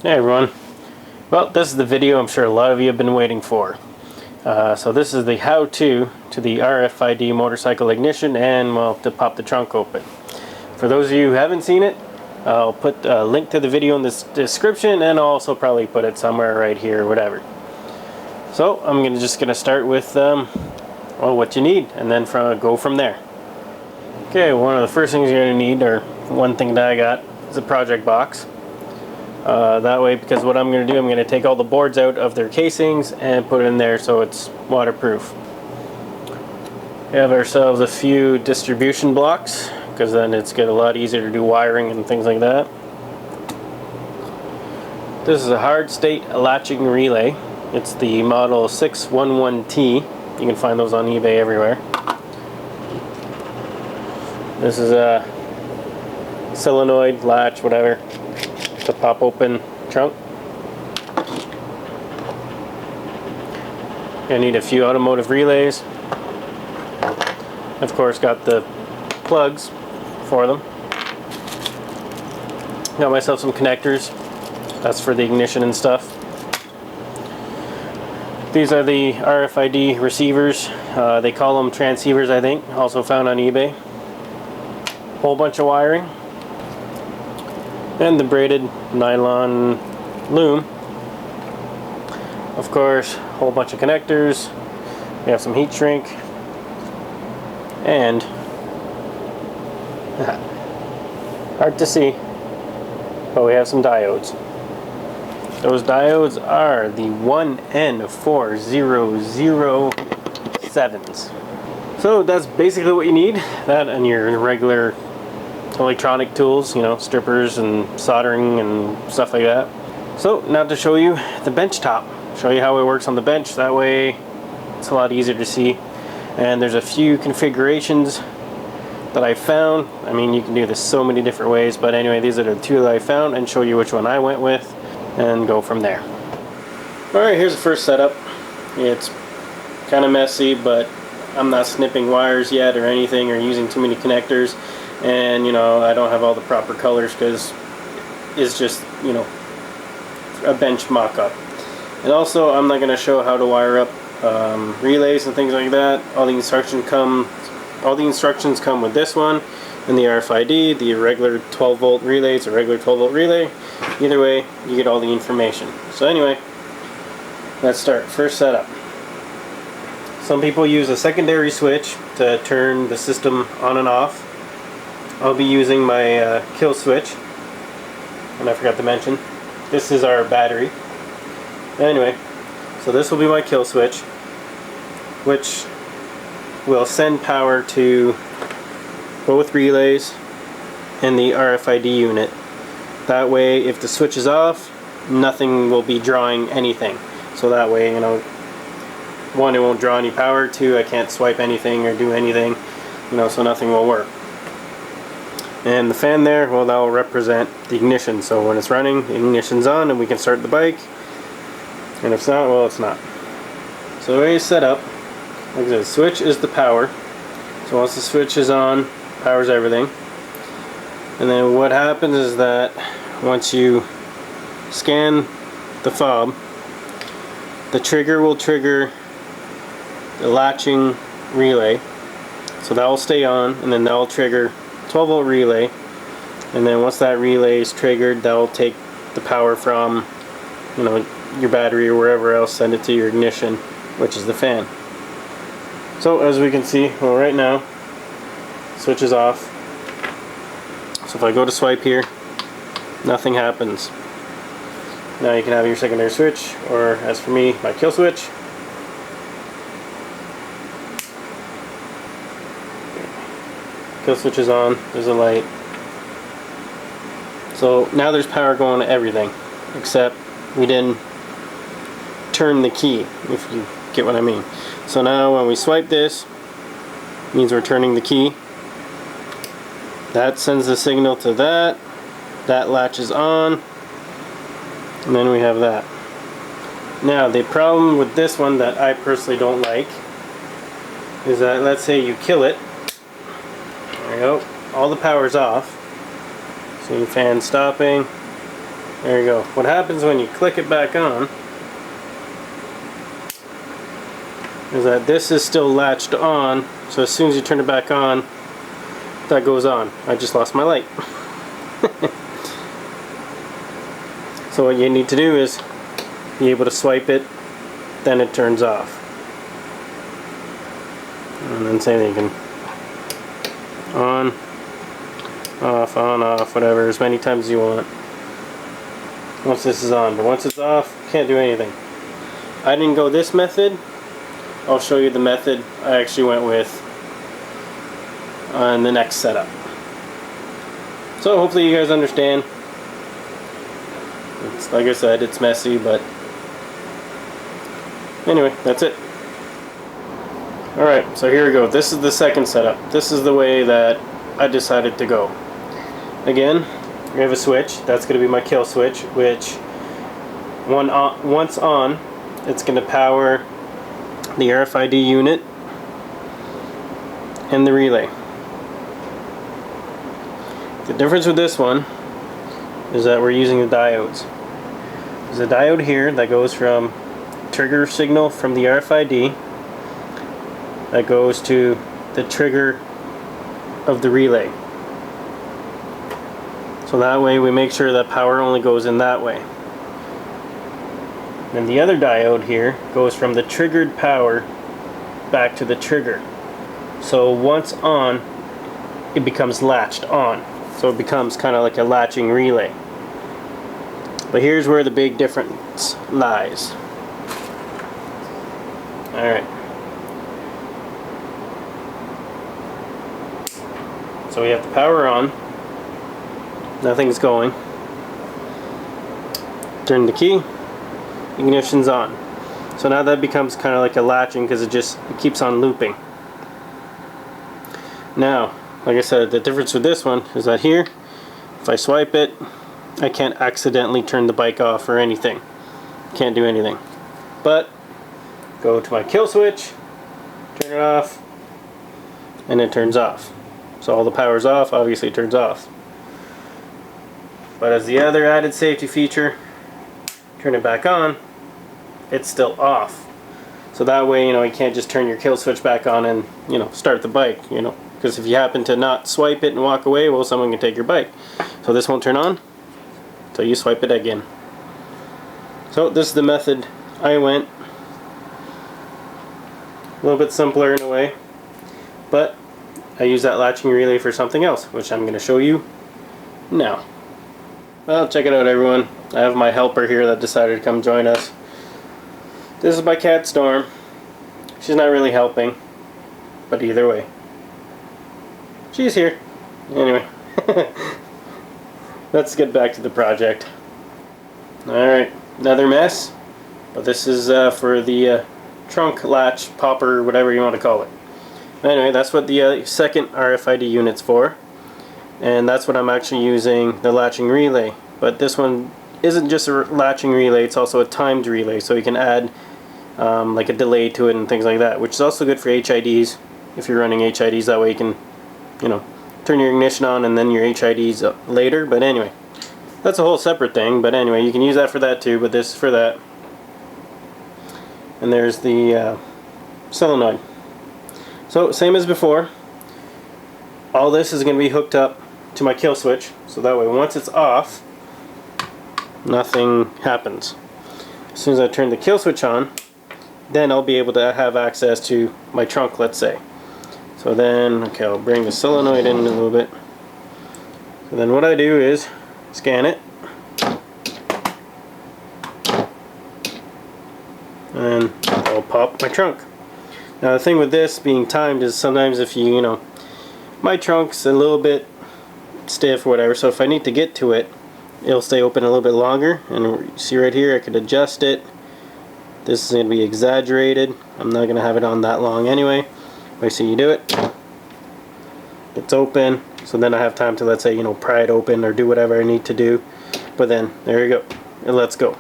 Hey everyone. Well, this is the video I'm sure a lot of you have been waiting for. So this is the how-to to the RFID motorcycle ignition and, well, to pop the trunk open. For those of you who haven't seen it, I'll put a link to the video in the description, and I'll also probably put it somewhere right here or whatever. So I'm just gonna start with well, what you need, and then go from there. Okay, one of the first things you're gonna need, or one thing that I got, is a project box. That way, because what I'm going to do, I'm going to take all the boards out of their casings and put it in there so it's waterproof. We have ourselves a few distribution blocks, because then it's get a lot easier to do wiring and things like that. This is a hard state latching relay. It's the model 611T. You can find those on eBay everywhere. This is a solenoid latch, whatever, to pop open trunk. I need a few automotive relays. Of course, got the plugs for them. Got myself some connectors. That's for the ignition and stuff. These are the Rfid receivers. They call them transceivers, I think. Also found on eBay. Whole bunch of wiring. And the braided nylon loom. Of course, a whole bunch of connectors. We have some heat shrink. And hard to see, but we have some diodes. Those diodes are the 1N4007s. So that's basically what you need. That and your regular electronic tools, you know, strippers and soldering and stuff like that. So now to show you the bench top, show you how it works on the bench. That way it's a lot easier to see. And there's a few configurations that I found. I mean, you can do this so many different ways, but anyway, these are the two that I found, and show you which one I went with and go from there. Alright, here's the first setup. It's kind of messy, but I'm not snipping wires yet or anything, or using too many connectors. And, you know, I don't have all the proper colors because it's just, you know, a bench mock-up. And also, I'm not going to show how to wire up relays and things like that. All the instructions come with this one and the RFID, the regular 12-volt relays, a regular 12-volt relay. Either way, you get all the information. So anyway, let's start. First setup. Some people use a secondary switch to turn the system on and off. I'll be using my kill switch, and I forgot to mention, this is our battery. Anyway, so this will be my kill switch, which will send power to both relays and the RFID unit. That way, if the switch is off, nothing will be drawing anything. So that way, you know, one, it won't draw any power. Two, I can't swipe anything or do anything, you know, so nothing will work. And the fan there, well, that will represent the ignition. So when it's running, the ignition's on and we can start the bike. And if it's not, well, it's not. So the way it's set up, like I said, switch is the power. So once the switch is on, powers everything. And then what happens is that once you scan the fob, the trigger will trigger the latching relay. So that will stay on, and then that will trigger 12-volt relay, and then once that relay is triggered, that will take the power from, you know, your battery or wherever else, send it to your ignition, which is the fan. So as we can see, well, right now, switch is off. So if I go to swipe here, nothing happens. Now you can have your secondary switch, or as for me, my kill switch. Kill switch is on, there's a light. So now there's power going to everything, except we didn't turn the key, if you get what I mean. So now when we swipe this, it means we're turning the key. That sends the signal to that latches on, and then we have that. Now the problem with this one that I personally don't like is that, let's say you kill it. There you go. All the power's off. So your fan stopping. There you go. What happens when you click it back on is that this is still latched on, so as soon as you turn it back on, that goes on. I just lost my light. So what you need to do is be able to swipe it, then it turns off. And then same thing, you can on, off, whatever, as many times as you want. Once this is on, but once it's off, can't do anything. I didn't go this method. I'll show you the method I actually went with on the next setup. So hopefully you guys understand. It's, like I said, it's messy, but anyway, that's it. Alright, so here we go. This is the second setup. This is the way that I decided to go. Again, we have a switch. That's going to be my kill switch, which once on, it's going to power the RFID unit and the relay. The difference with this one is that we're using the diodes. There's a diode here that goes from trigger signal from the RFID that goes to the trigger of the relay. So that way we make sure that power only goes in that way. And the other diode here goes from the triggered power back to the trigger. So once on, it becomes latched on. So it becomes kind of like a latching relay. But here's where the big difference lies. Alright. So we have the power on. Nothing's going. Turn the key. Ignition's on. So now that becomes kind of like a latching because it keeps on looping. Now, like I said, the difference with this one is that here, if I swipe it, I can't accidentally turn the bike off or anything. Can't do anything. But go to my kill switch, turn it off, and it turns off. So all the power's off, obviously it turns off. But as the other added safety feature, turn it back on, it's still off. So that way, you can't just turn your kill switch back on and, start the bike, Because if you happen to not swipe it and walk away, well, someone can take your bike. So this won't turn on until you swipe it again. So this is the method I went. A little bit simpler in a way, but I use that latching relay for something else, which I'm going to show you now. Well, check it out, everyone. I have my helper here that decided to come join us. This is my cat Storm. She's not really helping, but either way, she's here. Anyway, let's get back to the project. Alright, another mess, but this is for the trunk latch, popper, whatever you want to call it. Anyway, that's what the second RFID unit's for, and that's what I'm actually using the latching relay. But this one isn't just a latching relay, it's also a timed relay, so you can add like a delay to it and things like that, which is also good for HIDs. If you're running HIDs, that way you can, turn your ignition on and then your HIDs later. But anyway, that's a whole separate thing. But anyway, you can use that for that too, but this is for that. And there's the solenoid. So same as before, all this is going to be hooked up to my kill switch, so that way once it's off, nothing happens. As soon as I turn the kill switch on, then I'll be able to have access to my trunk, let's say. So then, okay, I'll bring the solenoid in a little bit. So then what I do is scan it, and I'll pop my trunk. Now the thing with this being timed is sometimes if my trunk's a little bit stiff or whatever, so if I need to get to it, it'll stay open a little bit longer. And you see right here, I could adjust it. This is going to be exaggerated. I'm not going to have it on that long anyway. I see you do it. It's open, so then I have time to, let's say, pry it open or do whatever I need to do. But then, there you go. And let's go.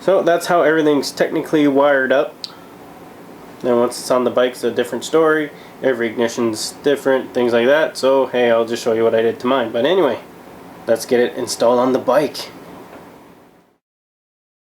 So that's how everything's technically wired up. Then once it's on the bike, it's a different story. Every ignition's different, things like that. So hey, I'll just show you what I did to mine. But anyway, let's get it installed on the bike.